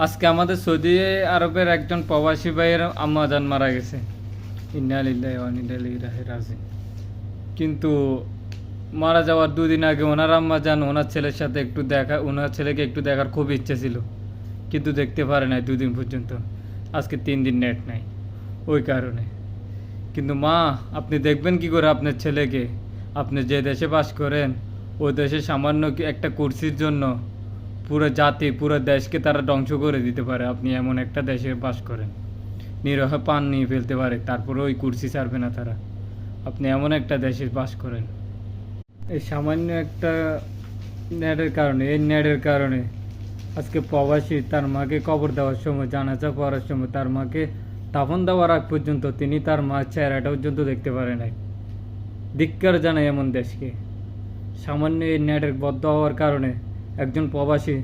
আজকে আমাদের সৌদি আরবের একজন প্রবাসী ভাইয়ের আম্মাজান মারা গেছে। ইন্না লিল্লাহি ওয়া ইন্না ইলাইহি রাজিউন। কিন্তু মারা যাওয়ার দুদিন আগে ওনার আম্মাজান ওনার ছেলের সাথে ওনার ছেলেকে একটু দেখার খুব ইচ্ছে ছিল, কিন্তু দেখতে পারে নাই দুদিন পর্যন্ত। আজকে 3 দিন নেট নাই ওই কারণে। কিন্তু মা, আপনি দেখবেন কি করে আপনার ছেলেকে? আপনি যে দেশে বাস করেন ওই দেশে সামান্য একটা কুর্সির জন্য পুরো জাতি পুরো দেশকে তারা ধ্বংস করে দিতে পারে। আপনি এমন একটা দেশে বাস করেন, নিরহ পান নিয়ে ফেলতে পারে, তারপরে ওই কুর্সি ছাড়বে না তারা। আপনি এমন একটা দেশে বাস করেন। এই সামান্য একটা নেটের কারণে আজকে প্রবাসী তার মাকে কবর দেওয়ার সময়, জানাজা পড়ার সময় তার মাকে দাফন দেওয়ার আগ পর্যন্ত তিনি তার মার চেহারাটা পর্যন্ত দেখতে পারে নাই। ধিক্কার জানায় এমন দেশকে। সামান্য এই নেটের বদ্ধ হওয়ার কারণে একজন প্রবাসী